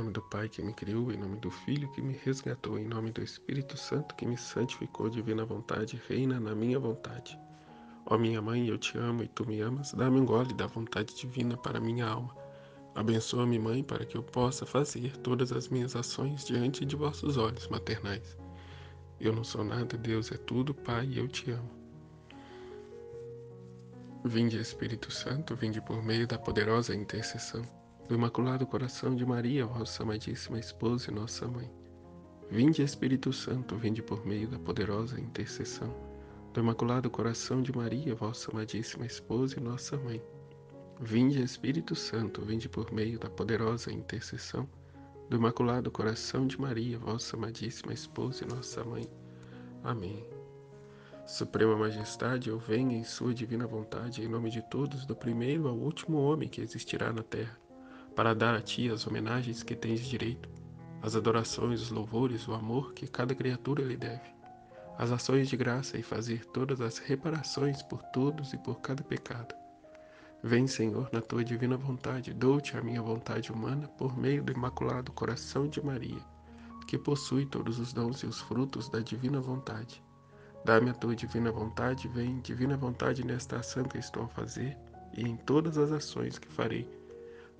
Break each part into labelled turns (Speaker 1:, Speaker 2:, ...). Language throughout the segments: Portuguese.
Speaker 1: nome do Pai que me criou, em nome do Filho que me resgatou, em nome do Espírito Santo que me santificou, divina vontade, reina na minha vontade. Ó minha mãe, eu te amo e tu me amas, dá-me um gole da vontade divina para minha alma. Abençoa-me, mãe, para que eu possa fazer todas as minhas ações diante de vossos olhos maternais. Eu não sou nada, Deus é tudo, Pai, eu te amo. Vinde, Espírito Santo, vinde por meio da poderosa intercessão do Imaculado Coração de Maria, vossa amadíssima esposa e nossa mãe. Vinde, Espírito Santo, vinde por meio da poderosa intercessão do Imaculado Coração de Maria, vossa amadíssima esposa e nossa mãe. Vinde, Espírito Santo, vinde por meio da poderosa intercessão do Imaculado Coração de Maria, vossa amadíssima esposa e nossa mãe. Amém. Suprema Majestade, eu venho em sua divina vontade, em nome de todos, do primeiro ao último homem que existirá na terra, para dar a ti as homenagens que tens direito, as adorações, os louvores, o amor que cada criatura lhe deve, as ações de graça e fazer todas as reparações por todos e por cada pecado. Vem, Senhor, na tua divina vontade, dou-te a minha vontade humana por meio do Imaculado Coração de Maria, que possui todos os dons e os frutos da divina vontade. Dá-me a tua divina vontade, vem, divina vontade, nesta ação que estou a fazer e em todas as ações que farei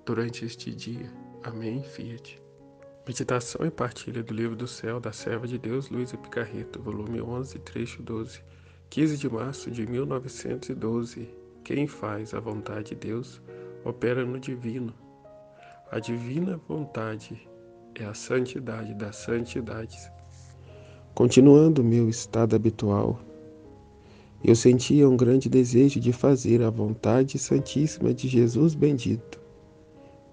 Speaker 1: durante este dia. Amém, Fiat. Meditação e partilha do Livro do Céu da Serva de Deus, Luísa Picarreto, volume 11, trecho 12, 15 de março de 1912. Quem faz a vontade de Deus opera no divino. A divina vontade é a santidade das santidades. Continuando meu estado habitual, eu sentia um grande desejo de fazer a vontade santíssima de Jesus bendito.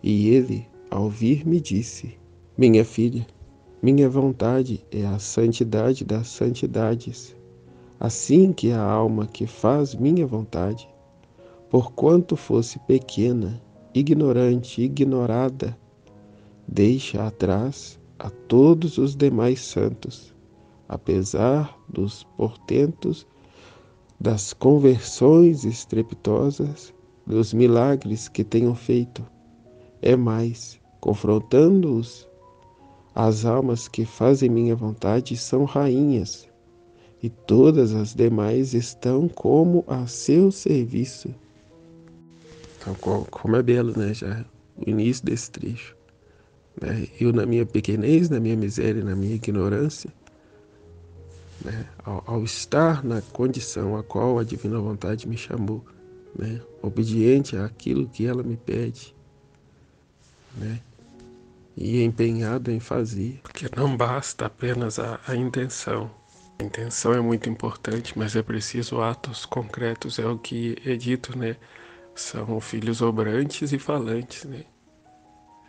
Speaker 1: E ele, ao vir, me disse: minha filha, minha vontade é a santidade das santidades. Assim que a alma que faz minha vontade, porquanto fosse pequena, ignorante, ignorada, deixa atrás a todos os demais santos, apesar dos portentos, das conversões estrepitosas, dos milagres que tenham feito. É mais, confrontando-os, as almas que fazem minha vontade são rainhas, e todas as demais estão como a seu serviço. Então, como é belo, né, já o início desse trecho. Né? Eu, na minha pequenez, na minha miséria, na minha ignorância, né, ao estar na condição a qual a divina vontade me chamou, né, obediente àquilo que ela me pede, né, e empenhado em fazer, porque não basta apenas a intenção. A intenção é muito importante, mas é preciso atos concretos, é o que é dito, né? São filhos obrantes e falantes, né?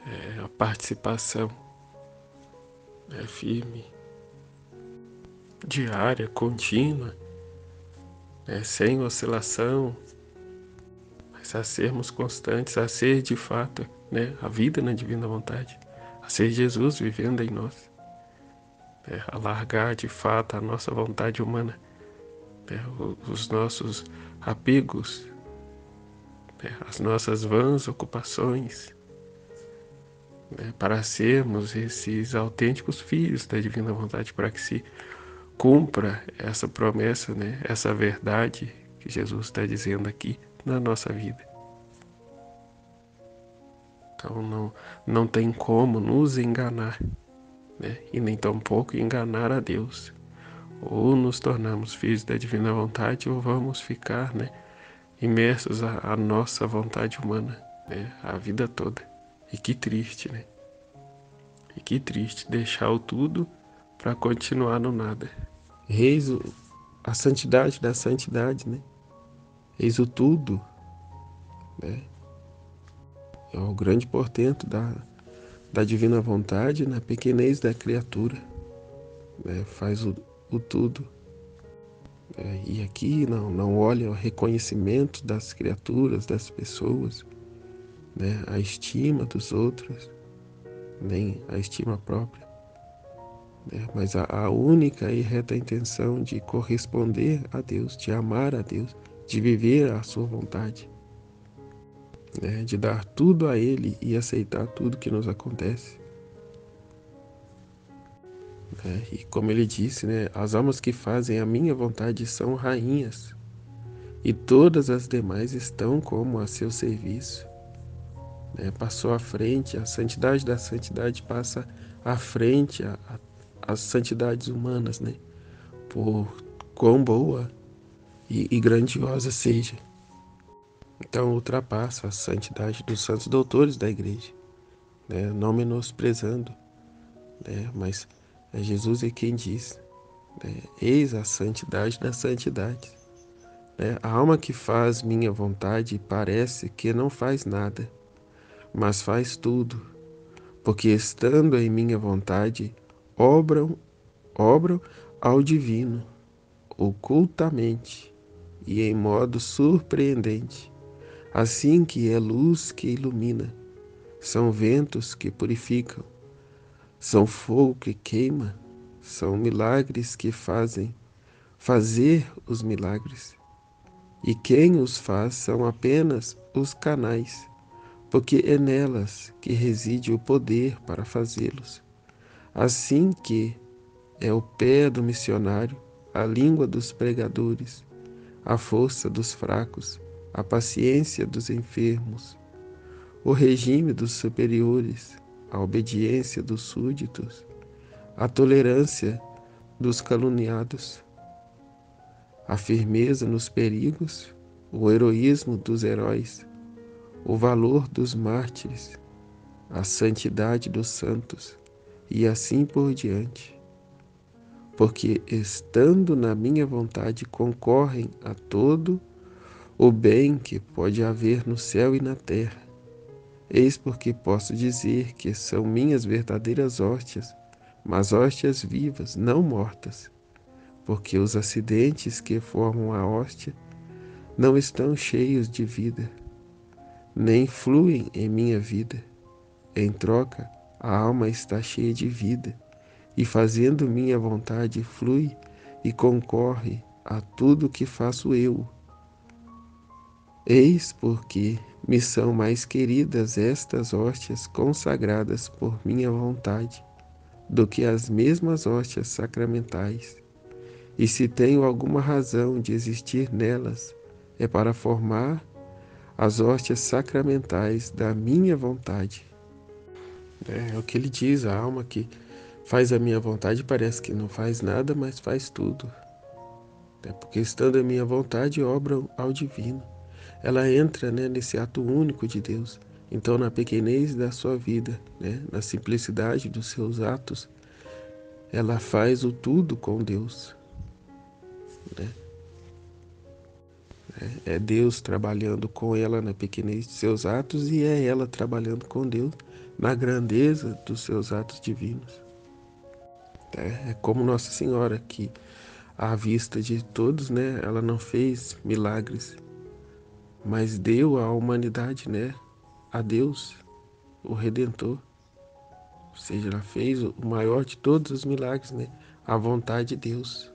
Speaker 1: É a participação é firme, diária, contínua, sem oscilação, mas a sermos constantes, a ser de fato, né, a vida na divina vontade, a ser Jesus vivendo em nós, a largar de fato a nossa vontade humana, os nossos apegos, as nossas vãs ocupações, para sermos esses autênticos filhos da divina vontade, para que se cumpra essa promessa, né, essa verdade que Jesus está dizendo aqui na nossa vida. Então não tem como nos enganar, né, e nem tampouco enganar a Deus. Ou nos tornamos filhos da divina vontade, ou vamos ficar, né, imersos à nossa vontade humana, né, a vida toda. E que triste, né? E que triste deixar o tudo para continuar no nada. Eis a santidade da santidade, né? Eis o tudo, né? É o grande portento da divina vontade na pequenez da criatura, né? Faz o tudo. E aqui não olha o reconhecimento das criaturas, das pessoas, né? A estima dos outros, nem a estima própria, né? Mas a única e reta intenção de corresponder a Deus, de amar a Deus, de viver a sua vontade, né? De dar tudo a Ele e aceitar tudo que nos acontece, né? E como ele disse, né, as almas que fazem a minha vontade são rainhas, e todas as demais estão como a seu serviço. Né? Passou à frente, a santidade da santidade passa à frente as santidades humanas, né? Por quão boa e grandiosa seja. Então ultrapassa a santidade dos santos doutores da igreja, né? Não menosprezando, né? Mas Jesus é quem diz, né? Eis a santidade das santidades. Né? A alma que faz minha vontade parece que não faz nada, mas faz tudo, porque estando em minha vontade, obram ao divino, ocultamente e em modo surpreendente, assim que é luz que ilumina, são ventos que purificam, são fogo que queima, são milagres que fazem fazer os milagres. E quem os faz são apenas os canais, porque é nelas que reside o poder para fazê-los. Assim que é o pé do missionário, a língua dos pregadores, a força dos fracos, a paciência dos enfermos, o regime dos superiores, a obediência dos súditos, a tolerância dos caluniados, a firmeza nos perigos, o heroísmo dos heróis, o valor dos mártires, a santidade dos santos, e assim por diante. Porque, estando na minha vontade, concorrem a todo o bem que pode haver no céu e na terra. Eis porque posso dizer que são minhas verdadeiras hóstias, mas hóstias vivas, não mortas, porque os acidentes que formam a hóstia não estão cheios de vida, nem fluem em minha vida. Em troca, a alma está cheia de vida, e fazendo minha vontade flui e concorre a tudo que faço eu. Eis porque me são mais queridas estas hóstias consagradas por minha vontade do que as mesmas hóstias sacramentais. E se tenho alguma razão de existir nelas, é para formar as hóstias sacramentais da minha vontade. É o que ele diz, a alma que faz a minha vontade parece que não faz nada, mas faz tudo. Porque estando a minha vontade, obra ao divino. Ela entra, né, nesse ato único de Deus. Então, na pequenez da sua vida, né, na simplicidade dos seus atos, ela faz o tudo com Deus. Né? É Deus trabalhando com ela na pequenez de seus atos e é ela trabalhando com Deus na grandeza dos seus atos divinos. É como Nossa Senhora, que à vista de todos, né, ela não fez milagres, mas deu à humanidade, né, a Deus, o Redentor. Ou seja, ela fez o maior de todos os milagres, né, a vontade de Deus,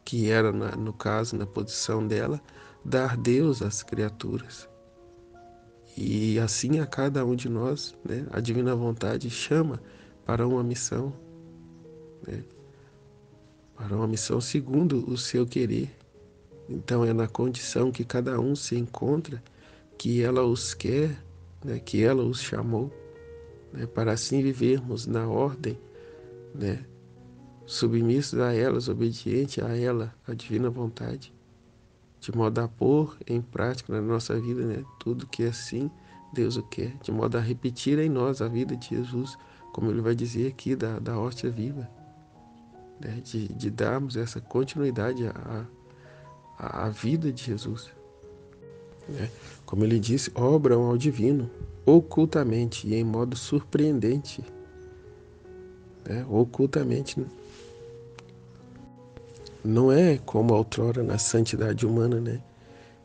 Speaker 1: que era, no caso, na posição dela, dar Deus às criaturas. E assim a cada um de nós, né, a divina vontade chama para uma missão, né, para uma missão segundo o seu querer. Então é na condição que cada um se encontra que ela os quer, né, que ela os chamou, né, para assim vivermos na ordem, né, submissos a elas, obediente a ela, a divina vontade, de modo a pôr em prática na nossa vida, né, tudo que assim Deus o quer, de modo a repetir em nós a vida de Jesus, como ele vai dizer aqui da hóstia viva, né, de darmos essa continuidade à vida de Jesus. Né? Como ele disse, obram ao divino, ocultamente e em modo surpreendente. Né? Ocultamente não é como outrora na santidade humana, né?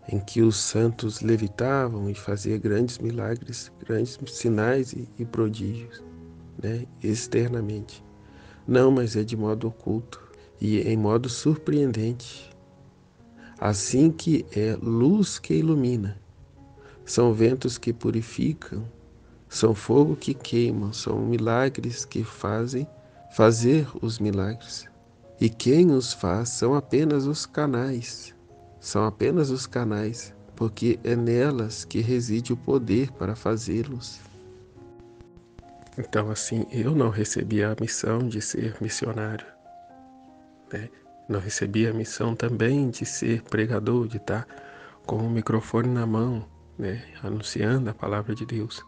Speaker 1: Em que os santos levitavam e faziam grandes milagres, grandes sinais e prodígios, né? Externamente. Não, mas é de modo oculto e em modo surpreendente. Assim que é luz que ilumina, são ventos que purificam, são fogo que queimam, são milagres que fazem fazer os milagres. E quem os faz são apenas os canais. São apenas os canais, porque é nelas que reside o poder para fazê-los. Então, assim, eu não recebi a missão de ser missionário, né? Não recebi a missão também de ser pregador, de estar com o microfone na mão, né? Anunciando a palavra de Deus.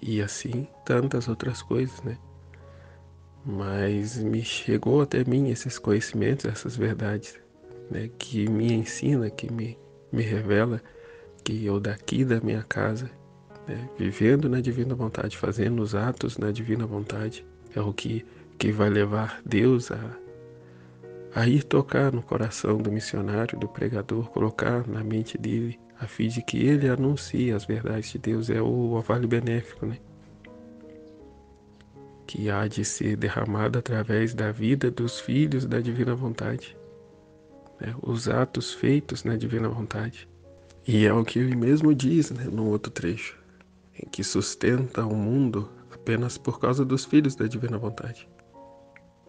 Speaker 1: E assim, tantas outras coisas, né? Mas me chegou até mim esses conhecimentos, essas verdades, né? Que me ensina, que me revela que eu daqui da minha casa, né, vivendo na divina vontade, fazendo os atos na divina vontade, é o que vai levar Deus a ir tocar no coração do missionário, do pregador, colocar na mente dele, a fim de que ele anuncie as verdades de Deus. É o orvalho benéfico, né, que há de ser derramado através da vida dos filhos da divina vontade, né, os atos feitos na divina vontade. E é o que ele mesmo diz, né, no outro trecho, em que sustenta o mundo apenas por causa dos filhos da divina vontade,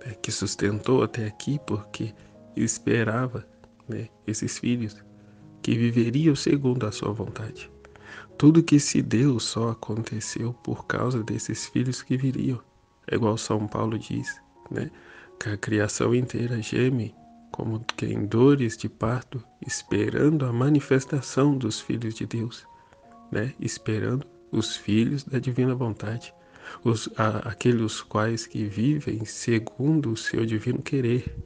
Speaker 1: né, que sustentou até aqui porque esperava, né, esses filhos que viveriam segundo a sua vontade. Tudo que se deu só aconteceu por causa desses filhos que viriam. É igual São Paulo diz, né, que a criação inteira geme como que em dores de parto, esperando a manifestação dos filhos de Deus, né, esperando os filhos da divina vontade, aqueles quais que vivem segundo o seu divino querer,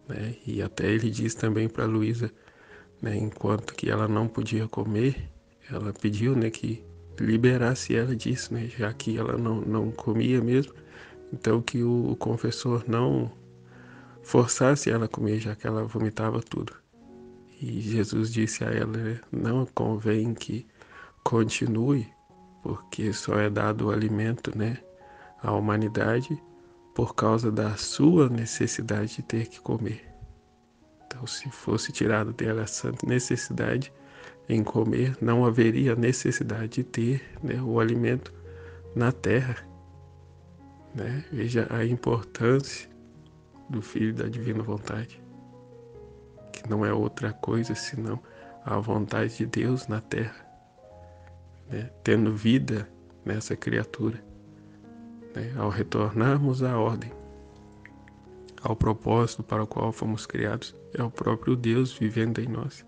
Speaker 1: né? E até ele diz também para Luísa, né, enquanto que ela não podia comer, ela pediu, né, que liberasse ela disso, né, já que ela não comia mesmo, então que o confessor não forçasse ela a comer, já que ela vomitava tudo. E Jesus disse a ela, né, não convém que continue, porque só é dado o alimento, né, à humanidade por causa da sua necessidade de ter que comer. Então, se fosse tirado dela essa necessidade em comer, não haveria necessidade de ter, né, o alimento na terra, né? Veja a importância do Filho da Divina Vontade, que não é outra coisa senão a vontade de Deus na terra, né, tendo vida nessa criatura, né, ao retornarmos à ordem, ao propósito para o qual fomos criados, é o próprio Deus vivendo em nós.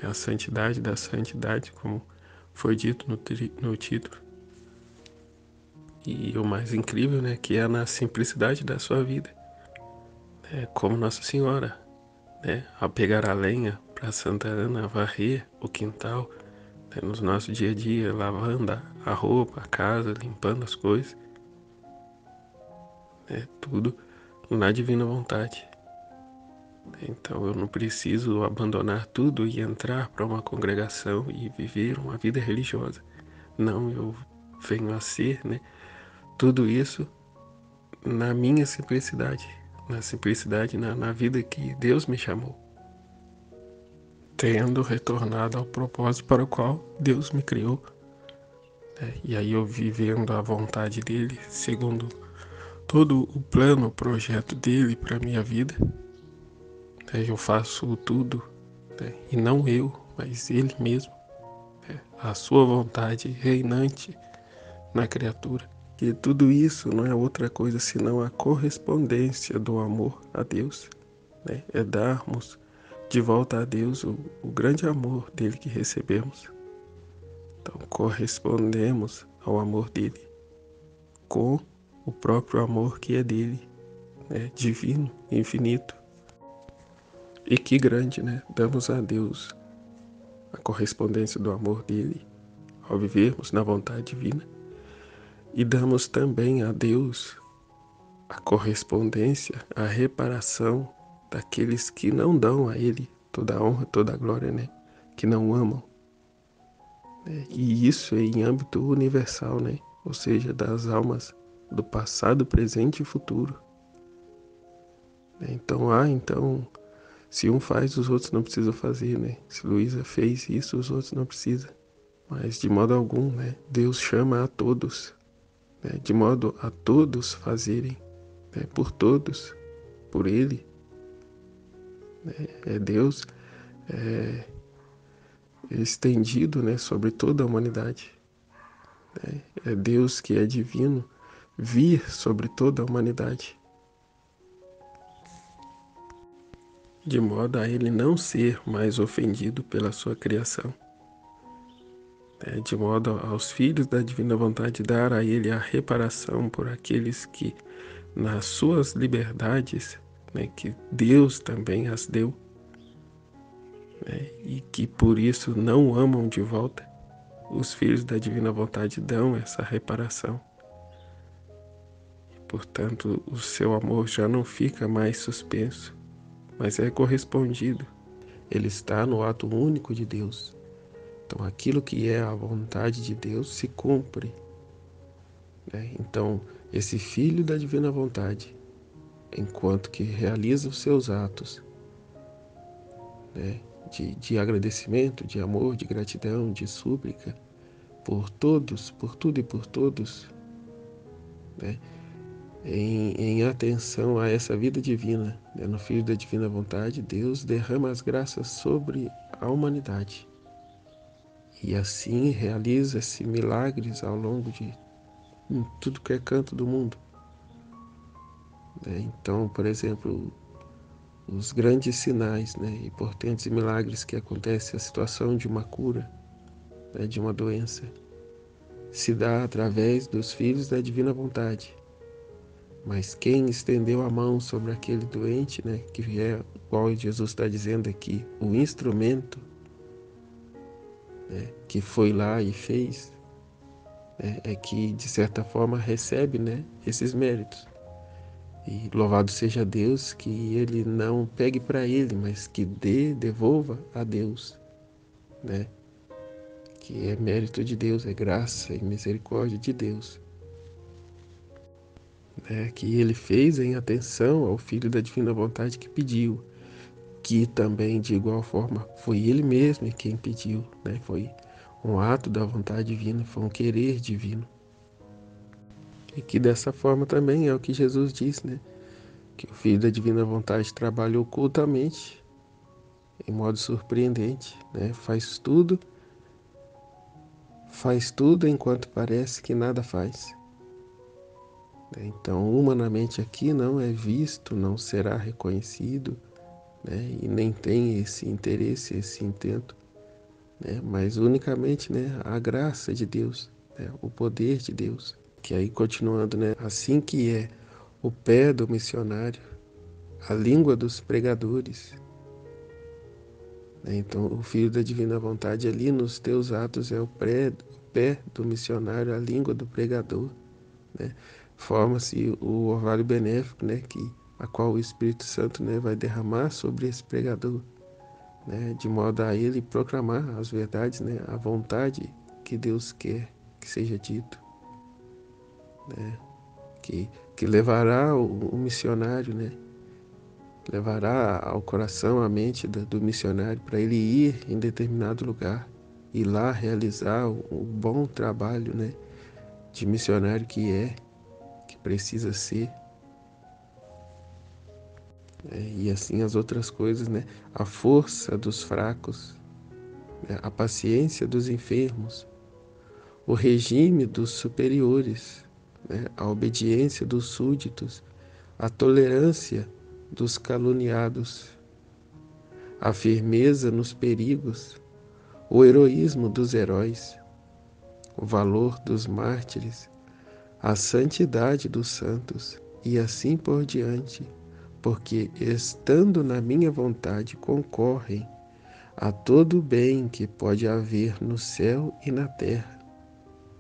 Speaker 1: É a santidade da santidade, como foi dito no título. E o mais incrível, né, que é na simplicidade da sua vida. É como Nossa Senhora, né, ao pegar a lenha para Santa Ana, varrer o quintal, né, no nosso dia a dia, lavando a roupa, a casa, limpando as coisas, né, tudo na divina vontade. Então eu não preciso abandonar tudo e entrar para uma congregação e viver uma vida religiosa. Não, eu venho a ser, né, tudo isso na minha simplicidade, na simplicidade, na vida que Deus me chamou, tendo retornado ao propósito para o qual Deus me criou, né? E aí eu vivendo a vontade dele, segundo todo o plano, o projeto dele para minha vida, né? Eu faço tudo, né? E não eu, mas ele mesmo, né? A sua vontade reinante na criatura. E tudo isso não é outra coisa senão a correspondência do amor a Deus, né? É darmos de volta a Deus o grande amor dele que recebemos. Então correspondemos ao amor dele com o próprio amor que é dele, né? Divino, infinito. E que grande, né? Damos a Deus a correspondência do amor dele ao vivermos na vontade divina. E damos também a Deus a correspondência, a reparação daqueles que não dão a Ele toda a honra, toda a glória, né? Que não amam. Né? E isso é em âmbito universal, né? Ou seja, das almas do passado, presente e futuro. Então, se um faz, os outros não precisam fazer, né? Se Luísa fez isso, os outros não precisam. Mas de modo algum, né? Deus chama a todos, né, de modo a todos fazerem, né, por todos, por Ele. É Deus estendido, né, sobre toda a humanidade. É Deus que é divino vir sobre toda a humanidade, de modo a Ele não ser mais ofendido pela sua criação. De modo aos filhos da divina vontade dar a Ele a reparação por aqueles que, nas suas liberdades, né, que Deus também as deu, né, e que por isso não o amam de volta, os filhos da divina vontade dão essa reparação. Portanto, o seu amor já não fica mais suspenso, mas é correspondido. Ele está no ato único de Deus. Então, aquilo que é a vontade de Deus se cumpre, né? Então, esse filho da divina vontade, enquanto que realiza os seus atos, né, de agradecimento, de amor, de gratidão, de súplica, por todos, por tudo e por todos, né, em atenção a essa vida divina, né, no Filho da Divina Vontade, Deus derrama as graças sobre a humanidade. E assim realiza-se milagres ao longo de tudo que é canto do mundo. Então, por exemplo, os grandes sinais, né, e portentos e milagres que acontecem, a situação de uma cura, né, de uma doença, se dá através dos filhos da divina vontade. Mas quem estendeu a mão sobre aquele doente, né, que é, igual Jesus está dizendo aqui, o instrumento, né, que foi lá e fez, né, é que, de certa forma, recebe, né, esses méritos. E louvado seja Deus que ele não pegue para ele, mas que devolva a Deus, né? Que é mérito de Deus, é graça e misericórdia de Deus, né? Que ele fez em atenção ao Filho da Divina Vontade que pediu, que também, de igual forma, foi ele mesmo quem pediu, né? Foi um ato da vontade divina, foi um querer divino. E que dessa forma também é o que Jesus disse, né? Que o Filho da Divina Vontade trabalha ocultamente, em modo surpreendente, né? Faz tudo enquanto parece que nada faz. Então, humanamente aqui não é visto, não será reconhecido, né? E nem tem esse interesse, esse intento, né? Mas unicamente, né, a graça de Deus, né? O poder de Deus. Que aí, continuando, né, assim que é o pé do missionário, a língua dos pregadores, né? Então, o Filho da Divina Vontade ali nos teus atos é o pé do missionário, a língua do pregador, né? Forma-se o orvalho benéfico, né, a qual o Espírito Santo, né, vai derramar sobre esse pregador, né, de modo a ele proclamar as verdades, né, a vontade que Deus quer que seja dito, né, que levará o missionário, né, levará ao coração, à mente do missionário para ele ir em determinado lugar e lá realizar o bom trabalho, né, de missionário que precisa ser. E assim as outras coisas, né? A força dos fracos, né? A paciência dos enfermos, o regime dos superiores, né? A obediência dos súditos, a tolerância dos caluniados, a firmeza nos perigos, o heroísmo dos heróis, o valor dos mártires, a santidade dos santos e assim por diante, porque estando na minha vontade concorrem a todo o bem que pode haver no céu e na terra,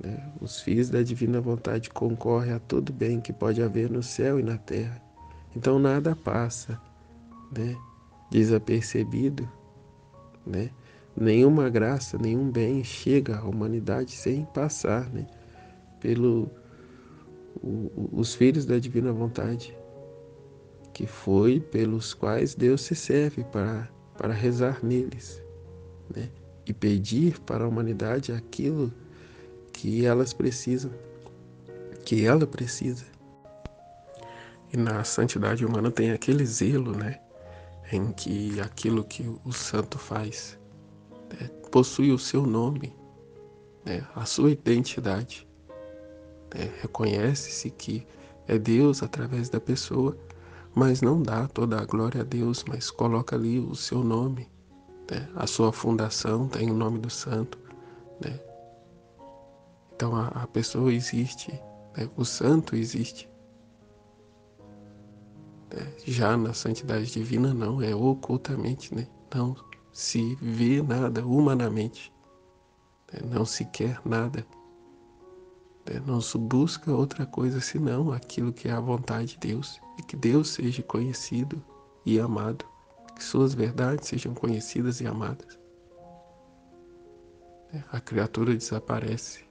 Speaker 1: né? Os filhos da divina vontade concorrem a todo bem que pode haver no céu e na terra. Então nada passa, né, desapercebido, né? Nenhuma graça, nenhum bem chega à humanidade sem passar, né, pelo os filhos da divina vontade, que foi pelos quais Deus se serve para rezar neles, né? E pedir para a humanidade aquilo que elas precisam, que ela precisa. E na santidade humana tem aquele zelo, né, em que aquilo que o santo faz, né, possui o seu nome, né, a sua identidade. Né, reconhece-se que é Deus através da pessoa, mas não dá toda a glória a Deus, mas coloca ali o seu nome. Né, a sua fundação tem o nome do santo. Né, então a pessoa existe, né, o santo existe. Já na santidade divina não, é ocultamente, né? Não se vê nada humanamente, né? Não se quer nada, né? Não se busca outra coisa senão aquilo que é a vontade de Deus, e que Deus seja conhecido e amado, que suas verdades sejam conhecidas e amadas. Né? A criatura desaparece,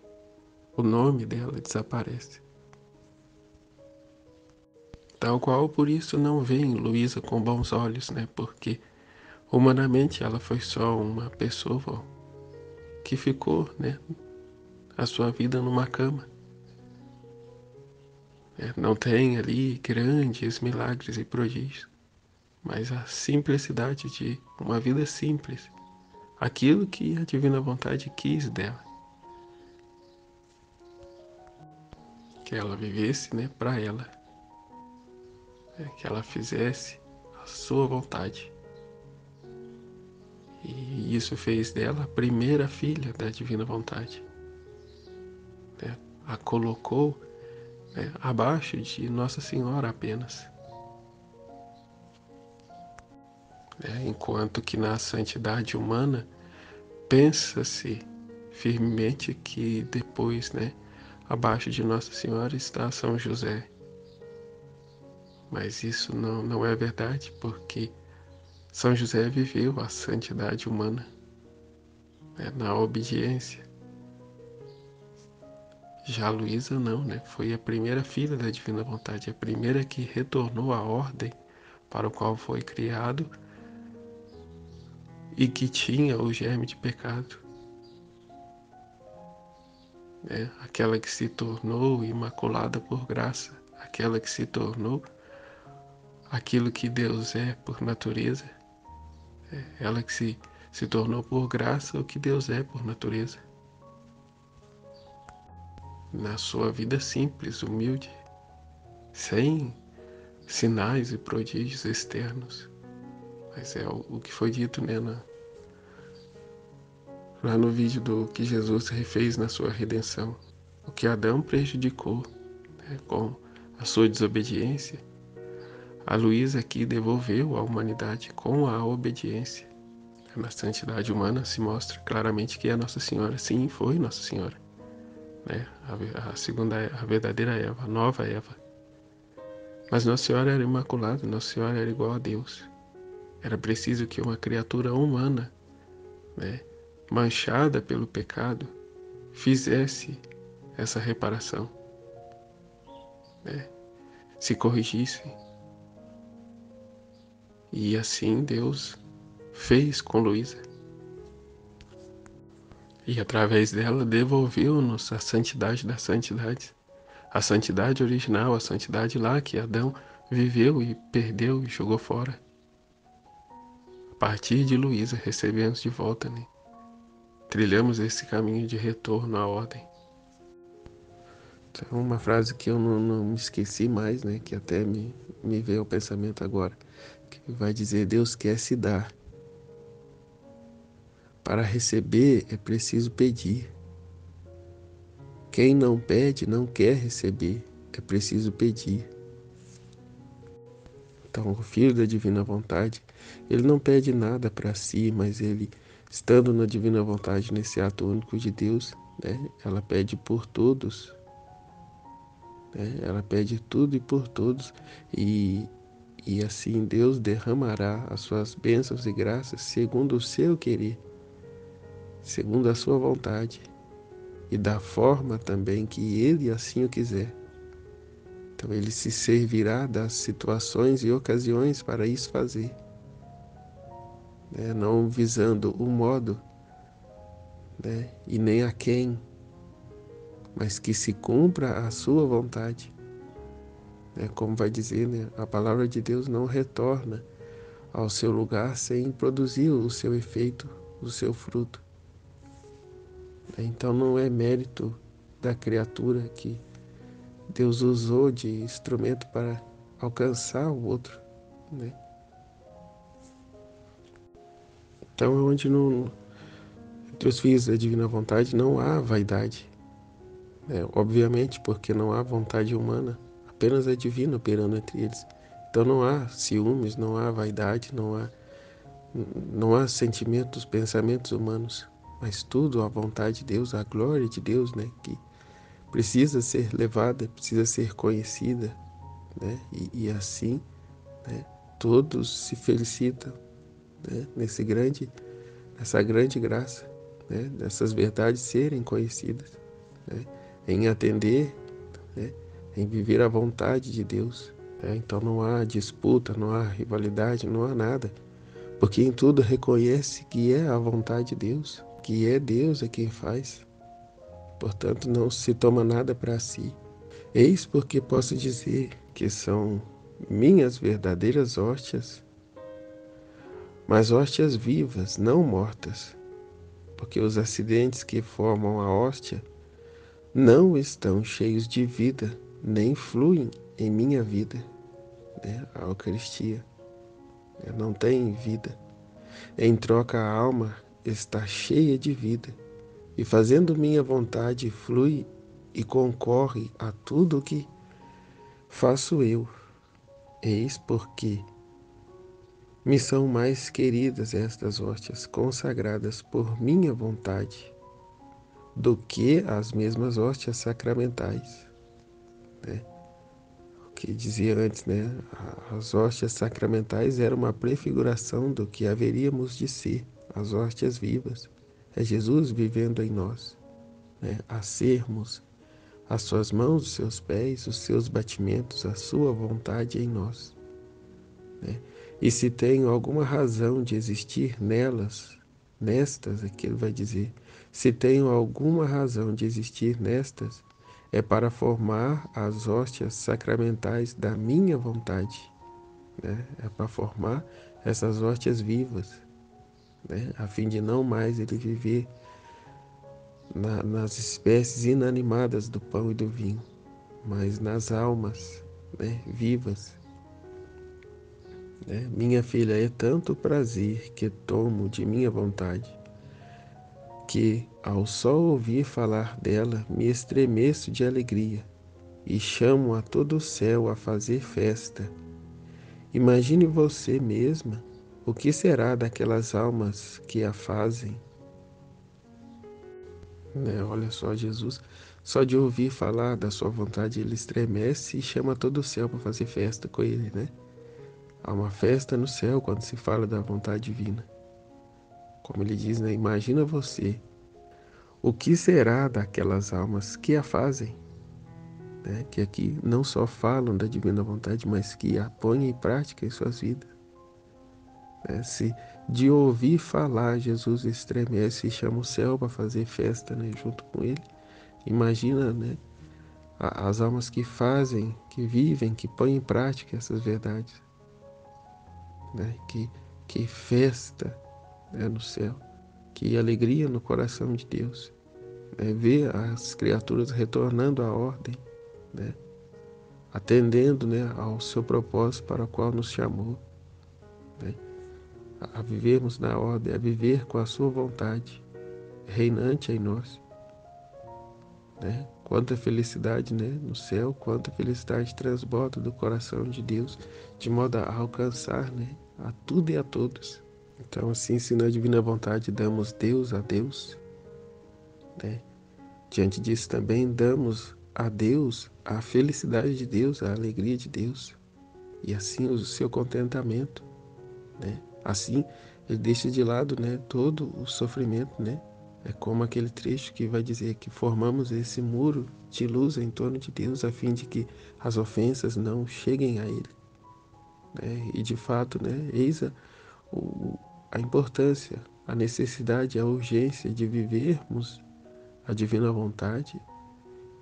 Speaker 1: o nome dela desaparece. Tal qual por isso não veem Luísa com bons olhos, né? Porque humanamente ela foi só uma pessoa que ficou, né, a sua vida numa cama. Não tem ali grandes milagres e prodígios, mas a simplicidade de uma vida simples, aquilo que a divina vontade quis dela, que ela vivesse, né, para ela, que ela fizesse a sua vontade. E isso fez dela a primeira filha da divina vontade. Né? A colocou, né, abaixo de Nossa Senhora apenas. Né? Enquanto que na santidade humana pensa-se firmemente que depois, né, abaixo de Nossa Senhora está São José. Mas isso não é verdade, porque São José viveu a santidade humana, né, na obediência. Já Luísa não, né? Foi a primeira filha da Divina Vontade, a primeira que retornou à ordem para o qual foi criado e que tinha o germe de pecado. Né? Aquela que se tornou imaculada por graça, aquela que se tornou aquilo que Deus é por natureza, ela que se tornou por graça o que Deus é por natureza. Na sua vida simples, humilde, sem sinais e prodígios externos. Mas é o que foi dito, né, lá no vídeo do que Jesus refez na sua redenção. O que Adão prejudicou, né, com a sua desobediência, a Luísa aqui devolveu à humanidade com a obediência. Na santidade humana se mostra claramente que a Nossa Senhora, sim, foi Nossa Senhora. Né? A segunda, a verdadeira Eva, a nova Eva. Mas Nossa Senhora era imaculada, Nossa Senhora era igual a Deus. Era preciso que uma criatura humana, né, manchada pelo pecado, fizesse essa reparação, né, se corrigisse. E assim Deus fez com Luísa. E através dela devolveu-nos a santidade das santidades. A santidade original, a santidade lá que Adão viveu e perdeu e jogou fora. A partir de Luísa recebemos de volta, né? Trilhamos esse caminho de retorno à ordem. Então, uma frase que eu não me esqueci mais, né? Que até me veio ao pensamento agora. Que vai dizer, Deus quer se dar. Para receber é preciso pedir. Quem não pede não quer receber, é preciso pedir. Então, o Filho da Divina Vontade, ele não pede nada para si, mas ele, estando na Divina Vontade, nesse ato único de Deus, né, ela pede por todos, né, ela pede tudo e por todos, e assim Deus derramará as suas bênçãos e graças segundo o seu querer, segundo a sua vontade, e da forma também que ele assim o quiser. Então ele se servirá das situações e ocasiões para isso fazer, né? Não visando o modo, né? E nem a quem, mas que se cumpra a sua vontade. Como vai dizer, né? A palavra de Deus não retorna ao seu lugar sem produzir o seu efeito, o seu fruto. Então não é mérito da criatura que Deus usou de instrumento para alcançar o outro, né? Então, onde entre os filhos da divina vontade não há vaidade, né? Obviamente, porque não há vontade humana, apenas a divina operando entre eles. Então não há ciúmes, não há vaidade, não há sentimentos, pensamentos humanos, mas tudo a vontade de Deus, a glória de Deus, né? Que precisa ser levada, precisa ser conhecida, né? E assim, né? Todos se felicitam, né? Nessa grande graça, né? Dessas verdades serem conhecidas, né? Em atender, né? Em viver a vontade de Deus, né? Então não há disputa, não há rivalidade, não há nada, porque em tudo reconhece que é a vontade de Deus, que é Deus quem faz. Portanto, não se toma nada para si. Eis porque posso dizer que são minhas verdadeiras hóstias, mas hóstias vivas, não mortas, porque os acidentes que formam a hóstia não estão cheios de vida, nem fluem em minha vida, né? A Eucaristia, né? Não tem vida. Em troca, a alma está cheia de vida, e fazendo minha vontade flui e concorre a tudo o que faço eu. Eis porque me são mais queridas estas hóstias consagradas por minha vontade do que as mesmas hóstias sacramentais, né? O que dizia antes, né? As hóstias sacramentais eram uma prefiguração do que haveríamos de ser, as hóstias vivas. É Jesus vivendo em nós, né? A sermos as suas mãos, os seus pés, os seus batimentos, a sua vontade em nós, né? E se tenho alguma razão de existir nestas, aqui ele vai dizer, se tenho alguma razão de existir nestas, é para formar as hóstias sacramentais da minha vontade, né? É para formar essas hóstias vivas, né? A fim de não mais ele viver nas espécies inanimadas do pão e do vinho, mas nas almas, né? Vivas. Minha filha, é tanto prazer que tomo de minha vontade, que, ao só ouvir falar dela, me estremeço de alegria e chamo a todo o céu a fazer festa. Imagine você mesma o que será daquelas almas que a fazem. Olha só, Jesus, só de ouvir falar da sua vontade, ele estremece e chama todo o céu para fazer festa com ele, né? Há uma festa no céu quando se fala da vontade divina. Como ele diz, né? Imagina você, o que será daquelas almas que a fazem, né? Que aqui não só falam da divina vontade, mas que a põem em prática em suas vidas, né? Se de ouvir falar Jesus estremece e chama o céu para fazer festa, né? Junto com ele, imagina, né? As almas que fazem, que vivem, que põem em prática essas verdades, né? Que festa, né? No céu, que alegria no coração de Deus. Ver as criaturas retornando à ordem, né? Atendendo, né, ao seu propósito para o qual nos chamou, né? A vivermos na ordem, a viver com a sua vontade reinante em nós, né? Quanta felicidade, né, no céu, quanta felicidade transborda do coração de Deus, de modo a alcançar, né, a tudo e a todos. Então, assim, se na divina vontade damos Deus a Deus, né? Diante disso também damos a Deus a felicidade de Deus, a alegria de Deus, e assim o seu contentamento, né? Assim ele deixa de lado, né, todo o sofrimento, né? É como aquele trecho que vai dizer que formamos esse muro de luz em torno de Deus a fim de que as ofensas não cheguem a ele, né? E de fato, né, eis a importância, a necessidade, a urgência de vivermos a divina vontade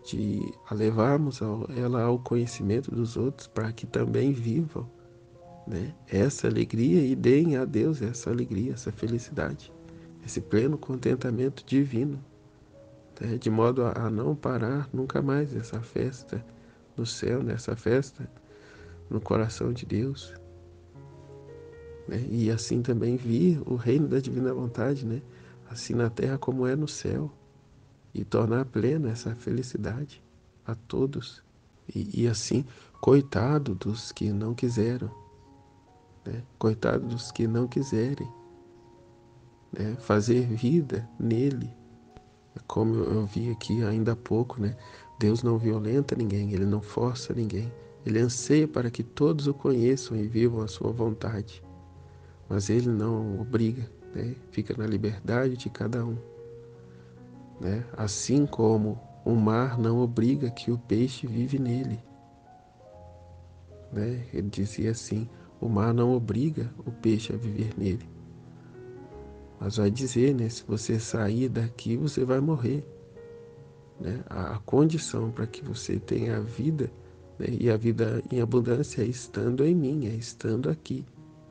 Speaker 1: de levarmos ela ao conhecimento dos outros para que também vivam, né, essa alegria e deem a Deus essa alegria, essa felicidade, esse pleno contentamento divino, né, de modo a não parar nunca mais essa festa no céu, nessa festa no coração de Deus, né, e assim também vir o reino da divina vontade, né, assim na terra como é no céu, e tornar plena essa felicidade a todos. E assim, coitado dos que não quiseram, né? Coitado dos que não quiserem, né, fazer vida nele. Como eu vi aqui ainda há pouco, né? Deus não violenta ninguém, Ele não força ninguém. Ele anseia para que todos o conheçam e vivam a sua vontade. Mas Ele não obriga, né? Fica na liberdade de cada um, né? Assim como o mar não obriga que o peixe vive nele, né? Ele dizia assim: o mar não obriga o peixe a viver nele, mas vai dizer, né? Se você sair daqui, você vai morrer, né? A condição para que você tenha a vida, né? E a vida em abundância é estando em mim, é estando aqui,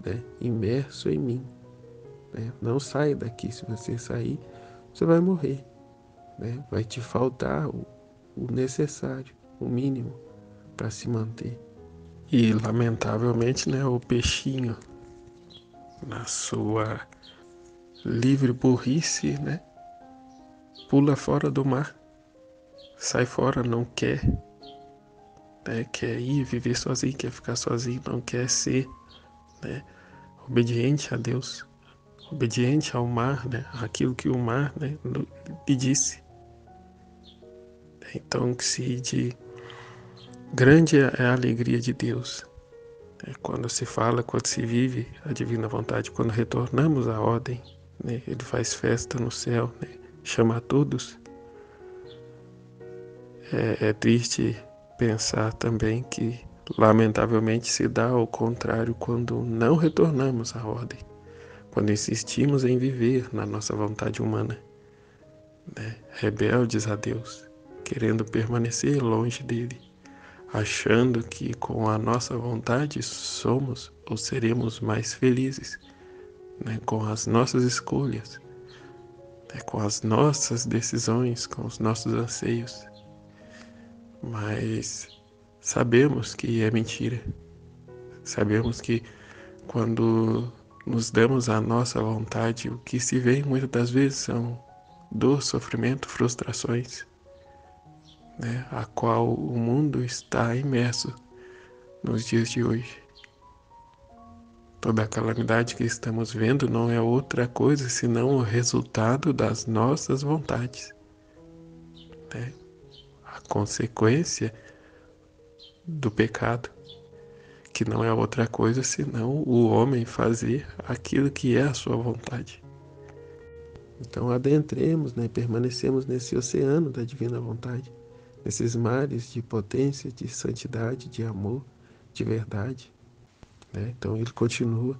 Speaker 1: né? Imerso em mim, né? Não sai daqui. Se você sair, você vai morrer, né? Vai te faltar o necessário, o mínimo para se manter. E lamentavelmente, né, o peixinho, na sua livre burrice, né, pula fora do mar, sai fora, não quer, né, quer ir viver sozinho, quer ficar sozinho, não quer ser, né, obediente a Deus, obediente ao mar, né, aquilo que o mar, né, lhe disse. Então, que se de grande é a alegria de Deus, né, quando se fala, quando se vive a divina vontade, quando retornamos à ordem, né, Ele faz festa no céu, né, chama a todos. É triste pensar também que, lamentavelmente, se dá ao contrário quando não retornamos à ordem, quando insistimos em viver na nossa vontade humana, né, rebeldes a Deus, querendo permanecer longe dele, achando que com a nossa vontade somos ou seremos mais felizes, né, com as nossas escolhas, né, com as nossas decisões, com os nossos anseios. Mas sabemos que é mentira. Sabemos que quando nos damos à nossa vontade, o que se vê muitas das vezes são dor, sofrimento, frustrações, né, a qual o mundo está imerso nos dias de hoje. Toda a calamidade que estamos vendo não é outra coisa senão o resultado das nossas vontades, né? A consequência do pecado, que não é outra coisa senão o homem fazer aquilo que é a sua vontade. Então adentremos, né, permanecemos nesse oceano da divina vontade, nesses mares de potência, de santidade, de amor, de verdade, né? Então ele continua: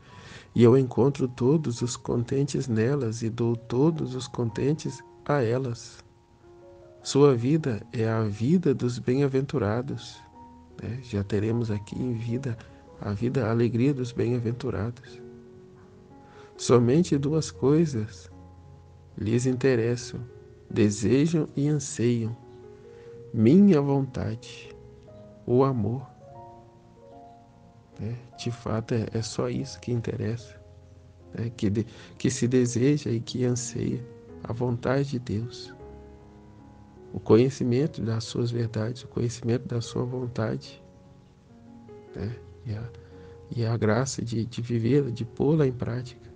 Speaker 1: e eu encontro todos os contentes nelas e dou todos os contentes a elas. Sua vida é a vida dos bem-aventurados, né? Já teremos aqui em vida a alegria dos bem-aventurados. Somente duas coisas lhes interessam, desejam e anseiam: minha vontade, o amor. Né? De fato, é só isso que interessa, né? Que se deseja e que anseia a vontade de Deus, o conhecimento das suas verdades, o conhecimento da sua vontade, né? E a graça de vivê-la, de pô-la em prática,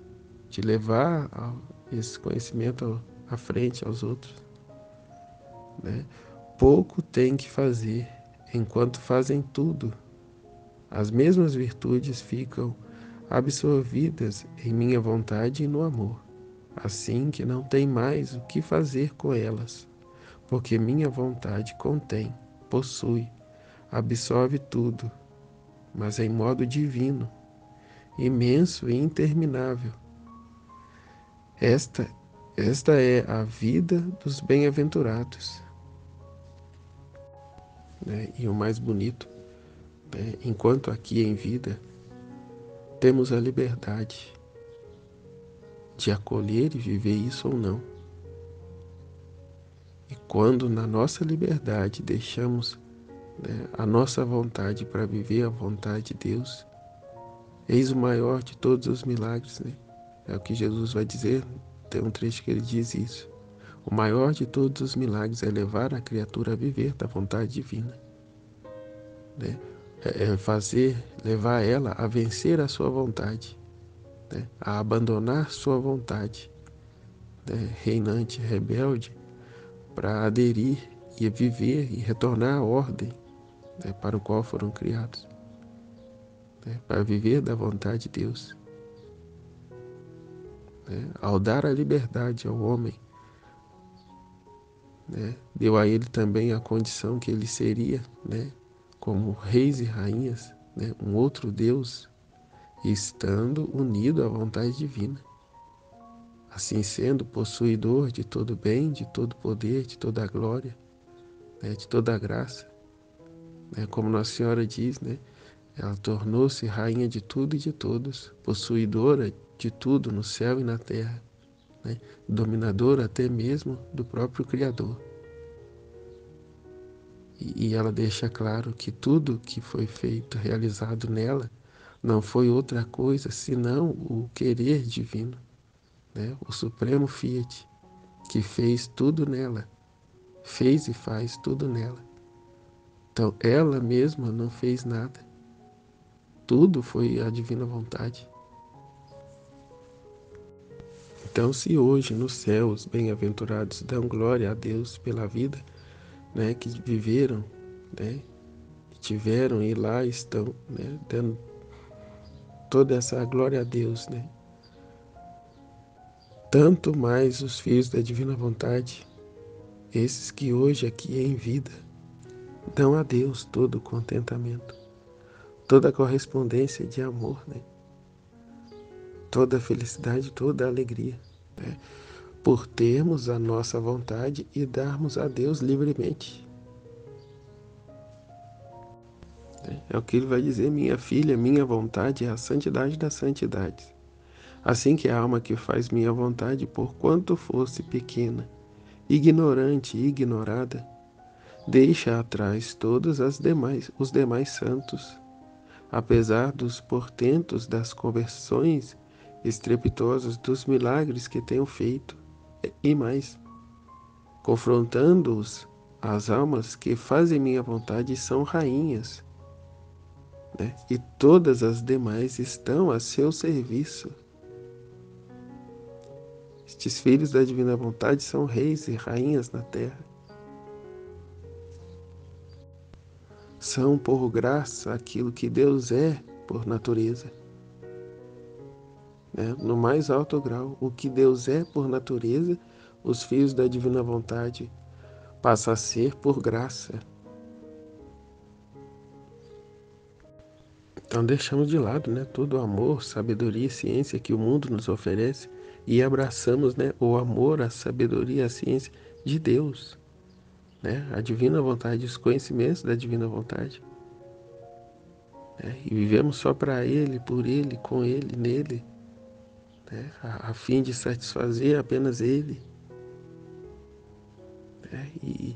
Speaker 1: de levar esse conhecimento à frente aos outros, né? Pouco tem que fazer, enquanto fazem tudo. As mesmas virtudes ficam absorvidas em minha vontade e no amor, assim que não tem mais o que fazer com elas, porque minha vontade contém, possui, absorve tudo, mas em modo divino, imenso e interminável. Esta é a vida dos bem-aventurados. né? E o mais bonito, né? Enquanto aqui em vida, temos a liberdade de acolher e viver isso ou não. E quando na nossa liberdade deixamos, né, a nossa vontade para viver a vontade de Deus, eis o maior de todos os milagres, né? É o que Jesus vai dizer, tem um trecho que ele diz isso. O maior de todos os milagres é levar a criatura a viver da vontade divina, né? Levar ela a vencer a sua vontade, né? A abandonar sua vontade, né, reinante, rebelde, para aderir e viver e retornar à ordem, né, para o qual foram criados, né, para viver da vontade de Deus. Né? Ao dar a liberdade ao homem, né, deu a ele também a condição que ele seria, né, como reis e rainhas, né, um outro Deus, estando unido à vontade divina. Assim sendo possuidor de todo bem, de todo poder, de toda a glória, né, de toda a graça. Né, como Nossa Senhora diz, né, ela tornou-se rainha de tudo e de todos, possuidora de tudo no céu e na terra, né, dominadora até mesmo do próprio Criador. E ela deixa claro que tudo que foi feito, realizado nela, não foi outra coisa senão o querer divino, né, o supremo Fiat, que fez tudo nela, fez e faz tudo nela. Então, ela mesma não fez nada. Tudo foi a divina vontade. Então, se hoje no céu os bem-aventurados dão glória a Deus pela vida, né, que viveram, né, que tiveram e lá estão, né, dando toda essa glória a Deus, né, tanto mais os filhos da divina vontade, esses que hoje aqui em vida dão a Deus todo o contentamento, toda a correspondência de amor, né, toda a felicidade, toda a alegria, né, por termos a nossa vontade e darmos a Deus livremente. É o que ele vai dizer: minha filha, minha vontade é a santidade das santidades. Assim que a alma que faz minha vontade, por quanto fosse pequena, ignorante e ignorada, deixa atrás todos os demais santos, apesar dos portentos das conversões estrepitosas, dos milagres que tenho feito, e mais, confrontando-os, as almas que fazem minha vontade são rainhas, né? E todas as demais estão a seu serviço. Estes filhos da divina vontade são reis e rainhas na terra. São por graça aquilo que Deus é por natureza, né? No mais alto grau, o que Deus é por natureza, os filhos da divina vontade passam a ser por graça. Então deixamos de lado, né, todo o amor, sabedoria e ciência que o mundo nos oferece e abraçamos, né, o amor, a sabedoria e a ciência de Deus, né, a divina vontade, os conhecimentos da divina vontade. Né, e vivemos só para Ele, por Ele, com Ele, nele, né, a fim de satisfazer apenas Ele, né, e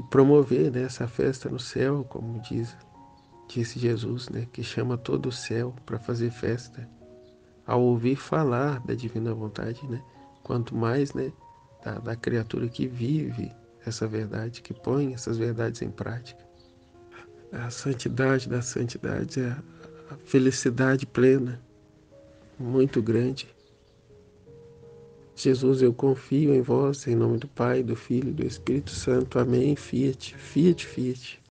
Speaker 1: promover, né, essa festa no céu, como disse Jesus, né, que chama todo o céu para fazer festa, ao ouvir falar da divina vontade, né? Quanto mais, né, da criatura que vive essa verdade, que põe essas verdades em prática. A santidade da santidade é a felicidade plena, muito grande. Jesus, eu confio em vós, em nome do Pai, do Filho e do Espírito Santo. Amém. Fiat, fiat, fiat.